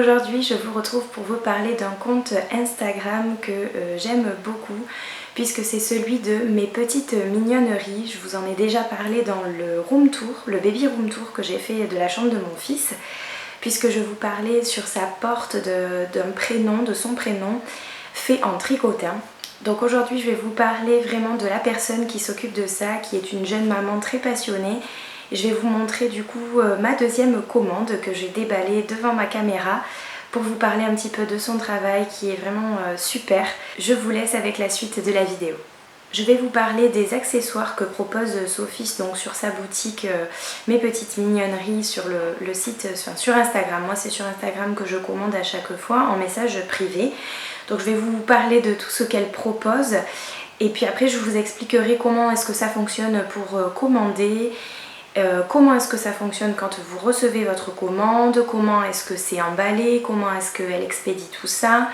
Aujourd'hui, je vous retrouve pour vous parler d'un compte Instagram que j'aime beaucoup puisque c'est celui de mes petites mignonneries. Je vous en ai déjà parlé dans le room tour, le baby room tour que j'ai fait de la chambre de mon fils, puisque je vous parlais sur sa porte d'un prénom, de son prénom, fait en tricotin. Donc aujourd'hui, je vais vous parler vraiment de la personne qui s'occupe de ça, qui est une jeune maman très passionnée. Je vais vous montrer du coup ma deuxième commande que j'ai déballée devant ma caméra pour vous parler un petit peu de son travail qui est vraiment super. Je vous laisse avec la suite de la vidéo. Je vais vous parler des accessoires que propose Sophie donc sur sa boutique Mes Petites Mignonneries sur le site, sur Instagram. Moi c'est sur Instagram que je commande à chaque fois en message privé. Donc je vais vous parler de tout ce qu'elle propose et puis après je vous expliquerai comment est-ce que ça fonctionne pour commander. Comment est-ce que ça fonctionne quand vous recevez votre commande, comment est-ce que c'est emballé, comment est-ce qu'elle expédie tout ça,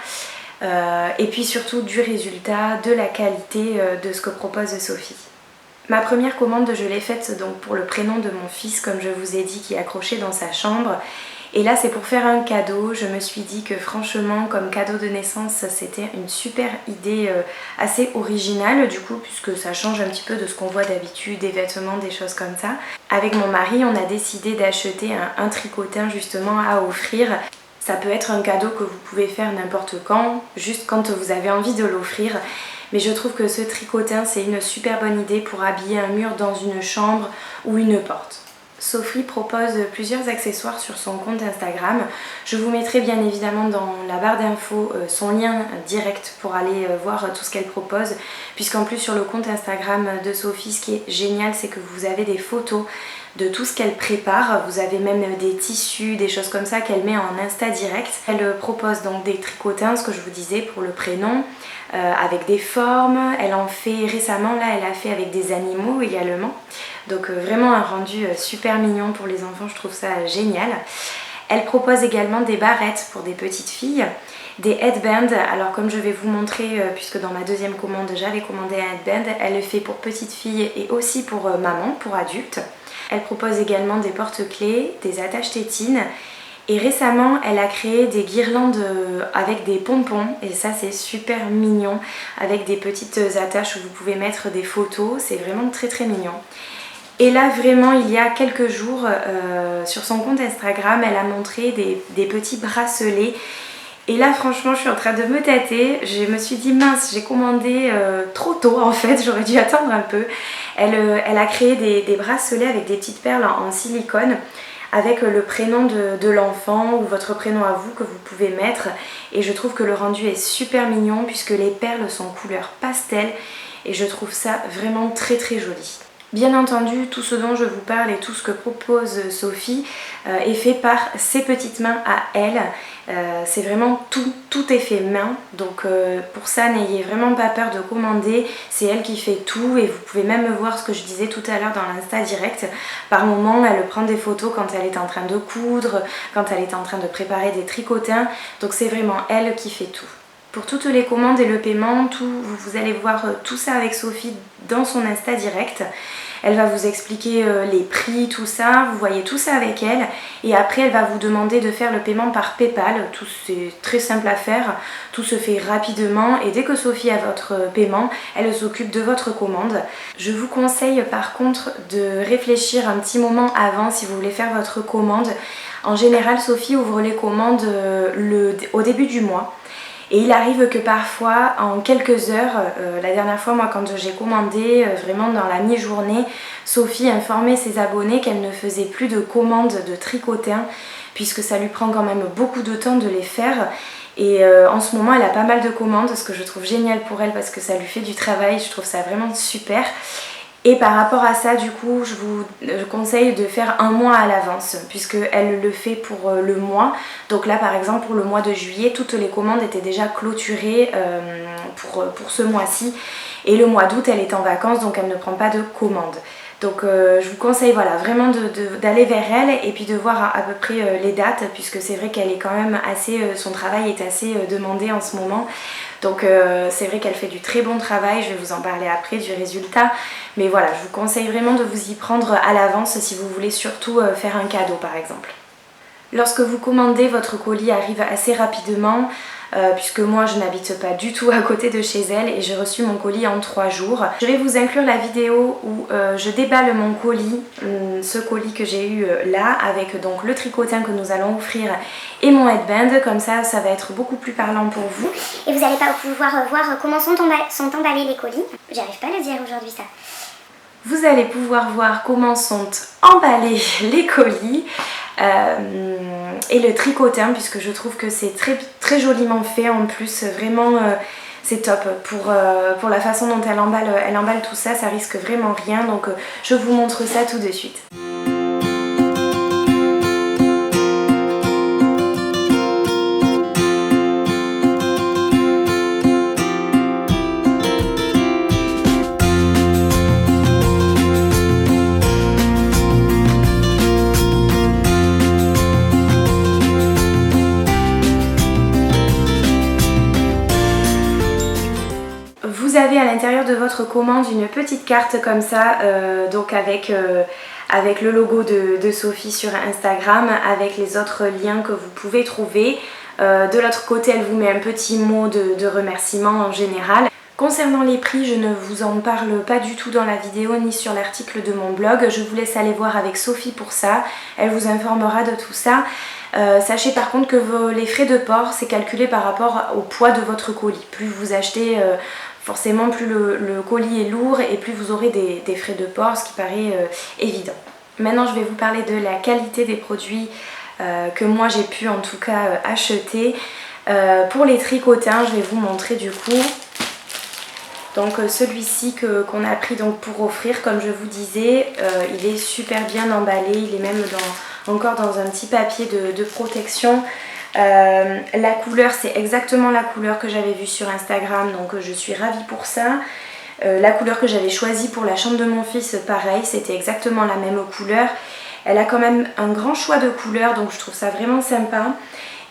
et puis surtout du résultat, de la qualité de ce que propose Sophie. Ma première commande, je l'ai faite donc pour le prénom de mon fils, comme je vous ai dit, qui est accroché dans sa chambre. Et là c'est pour faire un cadeau. Je me suis dit que franchement comme cadeau de naissance c'était une super idée assez originale du coup, puisque ça change un petit peu de ce qu'on voit d'habitude, des vêtements, des choses comme ça. Avec mon mari on a décidé d'acheter un tricotin justement à offrir. Ça peut être un cadeau que vous pouvez faire n'importe quand, juste quand vous avez envie de l'offrir. Mais je trouve que ce tricotin c'est une super bonne idée pour habiller un mur dans une chambre ou une porte. Sophie propose plusieurs accessoires sur son compte Instagram. Je vous mettrai bien évidemment dans la barre d'infos son lien direct pour aller voir tout ce qu'elle propose, puisqu'en plus sur le compte Instagram de Sophie, ce qui est génial, c'est que vous avez des photos de tout ce qu'elle prépare. Vous avez même des tissus, des choses comme ça qu'elle met en Insta direct. Elle propose donc des tricotins, ce que je vous disais pour le prénom, avec des formes. Elle en fait récemment, là elle a fait avec des animaux également. Donc vraiment un rendu super mignon pour les enfants, je trouve ça génial. Elle propose également des barrettes pour des petites filles, des headbands. Alors comme je vais vous montrer, puisque dans ma deuxième commande j'avais commandé un headband, elle le fait pour petites filles et aussi pour maman, pour adultes. Elle propose également des porte-clés, des attaches tétines. Et récemment, elle a créé des guirlandes avec des pompons et ça c'est super mignon, avec des petites attaches où vous pouvez mettre des photos, c'est vraiment très très mignon. Et là vraiment il y a quelques jours sur son compte Instagram, elle a montré des petits bracelets. Et là franchement je suis en train de me tâter, je me suis dit mince, j'ai commandé trop tôt en fait, j'aurais dû attendre un peu. Elle a créé des bracelets avec des petites perles en silicone, avec le prénom de l'enfant ou votre prénom à vous que vous pouvez mettre. Et je trouve que le rendu est super mignon puisque les perles sont couleur pastel et je trouve ça vraiment très très joli. Bien entendu, tout ce dont je vous parle et tout ce que propose Sophie est fait par ses petites mains à elle. C'est vraiment tout est fait main, donc pour ça n'ayez vraiment pas peur de commander, c'est elle qui fait tout et vous pouvez même voir ce que je disais tout à l'heure dans l'Insta direct. Par moment elle prend des photos quand elle est en train de coudre, quand elle est en train de préparer des tricotins, donc c'est vraiment elle qui fait tout. Pour toutes les commandes et le paiement, vous allez voir tout ça avec Sophie dans son Insta direct. Elle va vous expliquer les prix, tout ça, vous voyez tout ça avec elle. Et après elle va vous demander de faire le paiement par PayPal. Tout c'est très simple à faire, tout se fait rapidement. Et dès que Sophie a votre paiement, elle s'occupe de votre commande. Je vous conseille par contre de réfléchir un petit moment avant si vous voulez faire votre commande. En général Sophie ouvre les commandes au début du mois. Et il arrive que parfois, en quelques heures, la dernière fois, moi quand j'ai commandé, vraiment dans la mi-journée, Sophie informait ses abonnés qu'elle ne faisait plus de commandes de tricotins, puisque ça lui prend quand même beaucoup de temps de les faire. Et en ce moment, elle a pas mal de commandes, ce que je trouve génial pour elle, parce que ça lui fait du travail, je trouve ça vraiment super. Et par rapport à ça, du coup, je vous conseille de faire un mois à l'avance, puisqu'elle le fait pour le mois. Donc là, par exemple, pour le mois de juillet, toutes les commandes étaient déjà clôturées pour ce mois-ci. Et le mois d'août, elle est en vacances, donc elle ne prend pas de commandes. Donc je vous conseille voilà, vraiment d'aller vers elle et puis de voir à peu près les dates, puisque c'est vrai qu'elle est quand même assez, son travail est assez demandé en ce moment. Donc c'est vrai qu'elle fait du très bon travail, je vais vous en parler après du résultat. Mais voilà, je vous conseille vraiment de vous y prendre à l'avance si vous voulez surtout faire un cadeau par exemple. Lorsque vous commandez, votre colis arrive assez rapidement puisque moi je n'habite pas du tout à côté de chez elle et j'ai reçu mon colis en 3 jours. Je vais vous inclure la vidéo où je déballe mon colis, ce colis que j'ai eu là, avec donc le tricotin que nous allons offrir et mon headband, comme ça ça va être beaucoup plus parlant pour vous. Et vous allez pas pouvoir voir comment sont emballés les colis. J'arrive pas à le dire aujourd'hui ça. Vous allez pouvoir voir comment sont emballés les colis et le tricotin, puisque je trouve que c'est très joliment fait en plus, vraiment c'est top pour la façon dont elle emballe tout ça, ça risque vraiment rien, donc je vous montre ça tout de suite. Vous avez à l'intérieur de votre commande une petite carte comme ça, donc avec le logo de Sophie sur Instagram, avec les autres liens que vous pouvez trouver. De l'autre côté, elle vous met un petit mot de remerciement en général. Concernant les prix, je ne vous en parle pas du tout dans la vidéo ni sur l'article de mon blog. Je vous laisse aller voir avec Sophie pour ça. Elle vous informera de tout ça. Sachez par contre que les frais de port, c'est calculé par rapport au poids de votre colis. Plus vous achetez, forcément plus le colis est lourd et plus vous aurez des frais de port, ce qui paraît évident. Maintenant je vais vous parler de la qualité des produits que moi j'ai pu en tout cas acheter. Pour les tricotins, je vais vous montrer du coup. Donc celui-ci qu'on a pris donc pour offrir, comme je vous disais, il est super bien emballé, il est même encore dans un petit papier de protection. La couleur, c'est exactement la couleur que j'avais vue sur Instagram, donc je suis ravie pour ça. La couleur que j'avais choisie pour la chambre de mon fils, pareil, c'était exactement la même couleur. Elle a quand même un grand choix de couleurs, donc je trouve ça vraiment sympa.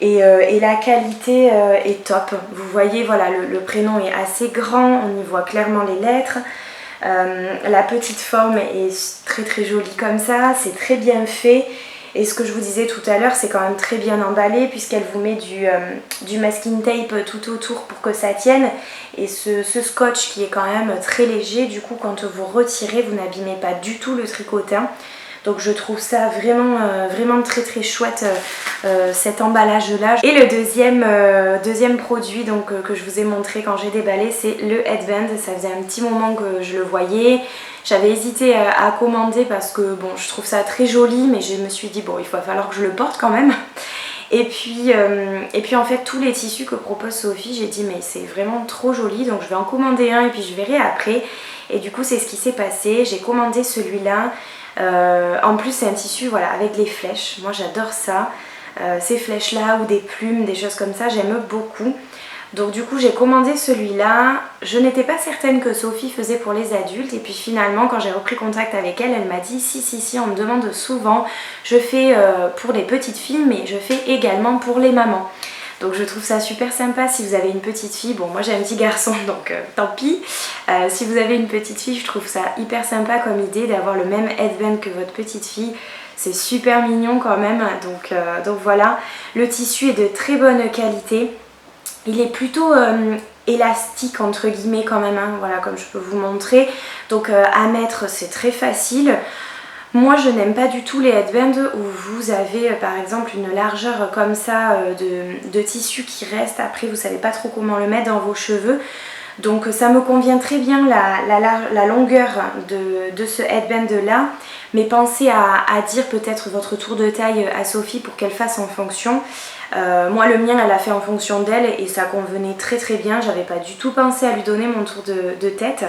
Et la qualité est top. Vous voyez, voilà, le prénom est assez grand, on y voit clairement les lettres. La petite forme est très jolie comme ça, c'est très bien fait. Et ce que je vous disais tout à l'heure, c'est quand même très bien emballé puisqu'elle vous met du masking tape tout autour pour que ça tienne. Et ce scotch qui est quand même très léger, du coup quand vous retirez, vous n'abîmez pas du tout le tricotin. Donc je trouve ça vraiment très chouette cet emballage là. Et le deuxième produit donc, que je vous ai montré quand j'ai déballé, c'est le headband. Ça faisait un petit moment que je le voyais. J'avais hésité à commander parce que bon, je trouve ça très joli, mais je me suis dit bon, il va falloir que je le porte quand même. Et puis en fait tous les tissus que propose Sophie, j'ai dit mais c'est vraiment trop joli, donc je vais en commander un et puis je verrai après. Et du coup c'est ce qui s'est passé, j'ai commandé celui-là. En plus c'est un tissu voilà, avec les flèches, moi j'adore ça, ces flèches là ou des plumes, des choses comme ça, j'aime beaucoup. Donc du coup j'ai commandé celui-là. Je n'étais pas certaine que Sophie faisait pour les adultes et puis finalement quand j'ai repris contact avec elle, elle m'a dit si on me demande souvent, je fais pour les petites filles mais je fais également pour les mamans. Donc je trouve ça super sympa si vous avez une petite fille. Bon moi j'ai un petit garçon donc tant pis. Si vous avez une petite fille, je trouve ça hyper sympa comme idée d'avoir le même headband que votre petite fille. C'est super mignon quand même. Donc voilà, le tissu est de très bonne qualité. Il est plutôt élastique entre guillemets quand même, hein, voilà comme je peux vous montrer. Donc à mettre c'est très facile. Moi je n'aime pas du tout les headbands où vous avez par exemple une largeur comme ça de tissu qui reste, après vous savez pas trop comment le mettre dans vos cheveux. Donc ça me convient très bien la longueur de ce headband là. Mais pensez à dire peut-être votre tour de taille à Sophie pour qu'elle fasse en fonction. Moi le mien elle a fait en fonction d'elle et ça convenait très bien. J'avais pas du tout pensé à lui donner mon tour de tête.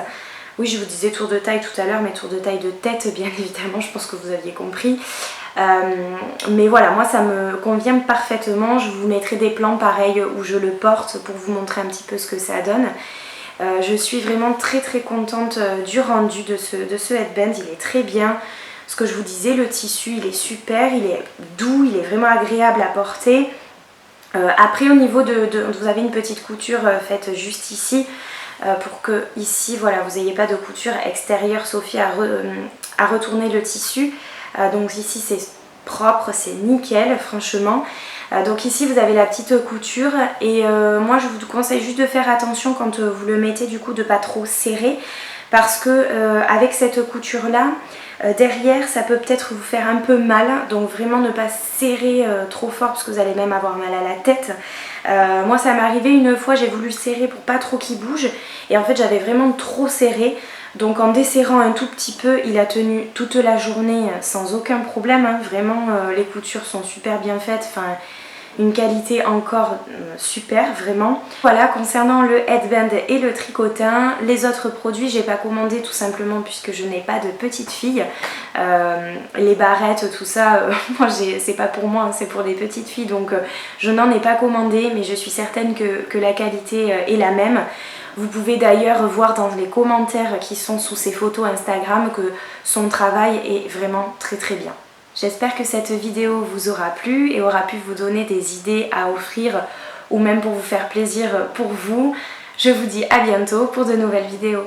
Oui, je vous disais tour de taille tout à l'heure, mais tour de taille de tête, bien évidemment, je pense que vous aviez compris. Mais voilà, moi ça me convient parfaitement. Je vous mettrai des plans pareils où je le porte pour vous montrer un petit peu ce que ça donne. Je suis vraiment très contente du rendu de ce headband, il est très bien. Ce que je vous disais, le tissu il est super, il est doux, il est vraiment agréable à porter. Après au niveau vous avez une petite couture faite juste ici. Pour que ici voilà vous n'ayez pas de couture extérieure. Sophie a retourné le tissu, donc ici c'est propre, c'est nickel franchement. Donc ici vous avez la petite couture et moi je vous conseille juste de faire attention quand vous le mettez du coup de pas trop serrer parce que avec cette couture là derrière ça peut peut-être vous faire un peu mal, donc vraiment ne pas serrer trop fort parce que vous allez même avoir mal à la tête. Moi ça m'est arrivé une fois, j'ai voulu serrer pour pas trop qu'il bouge et en fait j'avais vraiment trop serré. Donc en desserrant un tout petit peu, il a tenu toute la journée sans aucun problème, hein. Vraiment les coutures sont super bien faites, enfin une qualité encore super vraiment. Voilà, concernant le headband et le tricotin, les autres produits j'ai pas commandé tout simplement puisque je n'ai pas de petite fille. Les barrettes, tout ça, moi c'est pas pour moi, hein, c'est pour des petites filles, donc je n'en ai pas commandé, mais je suis certaine que la qualité est la même. Vous pouvez d'ailleurs voir dans les commentaires qui sont sous ces photos Instagram que son travail est vraiment très très bien. J'espère que cette vidéo vous aura plu et aura pu vous donner des idées à offrir ou même pour vous faire plaisir pour vous. Je vous dis à bientôt pour de nouvelles vidéos.